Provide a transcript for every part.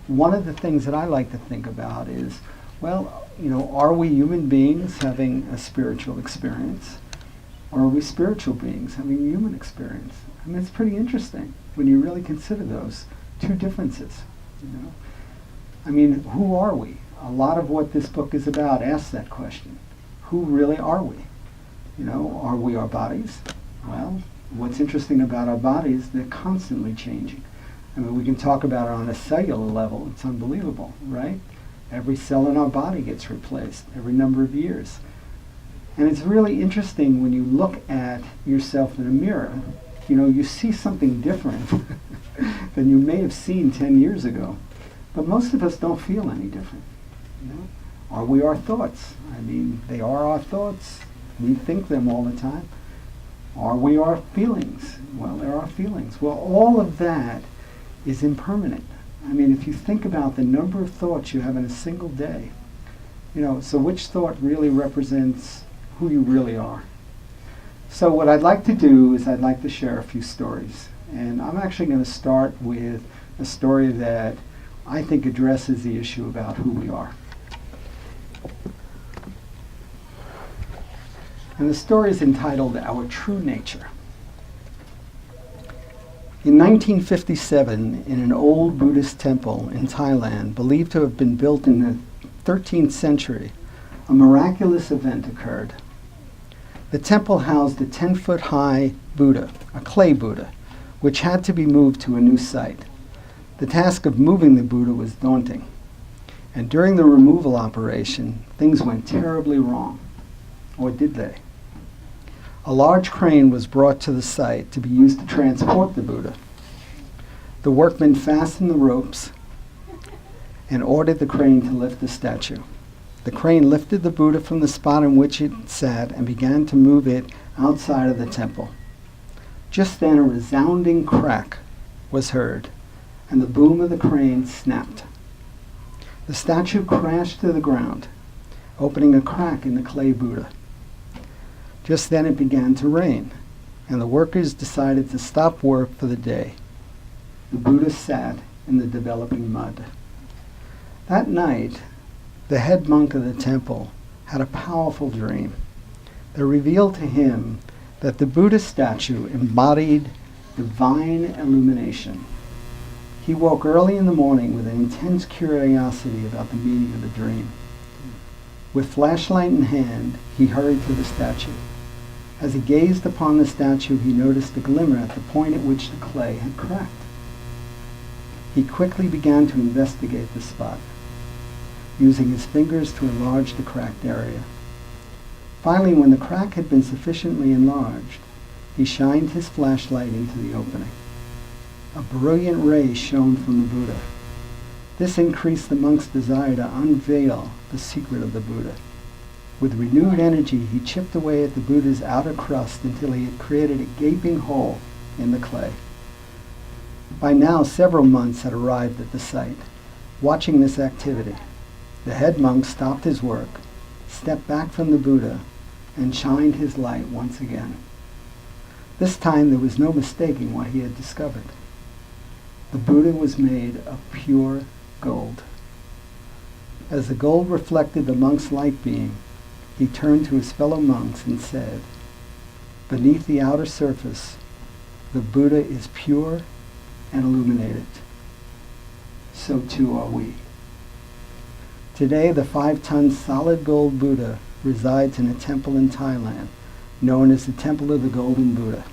one of the things that I like to think about is, well, are we human beings having a spiritual experience? Or are we spiritual beings having a human experience? I mean, it's pretty interesting when you really consider those two differences. I mean, who are we? A lot of what this book is about asks that question. Who really are we? Are we our bodies? Well, what's interesting about our bodies, they're constantly changing. I mean, we can talk about it on a cellular level. It's unbelievable, right? Every cell in our body gets replaced every number of years. And it's really interesting when you look at yourself in a mirror, you see something different than you may have seen 10 years ago. But most of us don't feel any different. Are we our thoughts? I mean, they are our thoughts. We think them all the time. Are we our feelings? Well, they're our feelings. Well, all of that is impermanent. I mean, if you think about the number of thoughts you have in a single day, so which thought really represents who you really are? So what I'd like to do is I'd like to share a few stories. And I'm actually going to start with a story that I think addresses the issue about who we are. And the story is entitled Our True Nature. In 1957, in an old Buddhist temple in Thailand, believed to have been built in the 13th century, a miraculous event occurred. The temple housed a 10-foot-high Buddha, a clay Buddha, which had to be moved to a new site. The task of moving the Buddha was daunting, and during the removal operation, things went terribly wrong. Or did they? A large crane was brought to the site to be used to transport the Buddha. The workmen fastened the ropes and ordered the crane to lift the statue. The crane lifted the Buddha from the spot in which it sat and began to move it outside of the temple. Just then a resounding crack was heard, and the boom of the crane snapped. The statue crashed to the ground, opening a crack in the clay Buddha. Just then it began to rain, and the workers decided to stop work for the day. The Buddha sat in the developing mud. That night, the head monk of the temple had a powerful dream that revealed to him that the Buddha statue embodied divine illumination. He woke early in the morning with an intense curiosity about the meaning of the dream. With flashlight in hand, he hurried to the statue. As he gazed upon the statue, he noticed a glimmer at the point at which the clay had cracked. He quickly began to investigate the spot, using his fingers to enlarge the cracked area. Finally, when the crack had been sufficiently enlarged, he shined his flashlight into the opening. A brilliant ray shone from the Buddha. This increased the monk's desire to unveil the secret of the Buddha. With renewed energy, he chipped away at the Buddha's outer crust until he had created a gaping hole in the clay. By now, several monks had arrived at the site. Watching this activity, the head monk stopped his work, stepped back from the Buddha, and shined his light once again. This time there was no mistaking what he had discovered. The Buddha was made of pure gold. As the gold reflected the monk's light beam, he turned to his fellow monks and said, "Beneath the outer surface, the Buddha is pure and illuminated. So too are we." Today, the 5-ton solid gold Buddha resides in a temple in Thailand, known as the Temple of the Golden Buddha.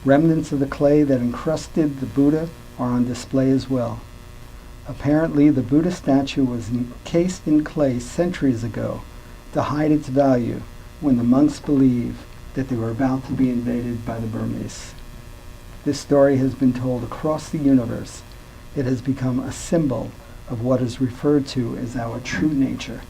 Remnants of the clay that encrusted the Buddha are on display as well. Apparently, the Buddha statue was encased in clay centuries ago to hide its value when the monks believed that they were about to be invaded by the Burmese. This story has been told across the universe. It has become a symbol of what is referred to as our true nature.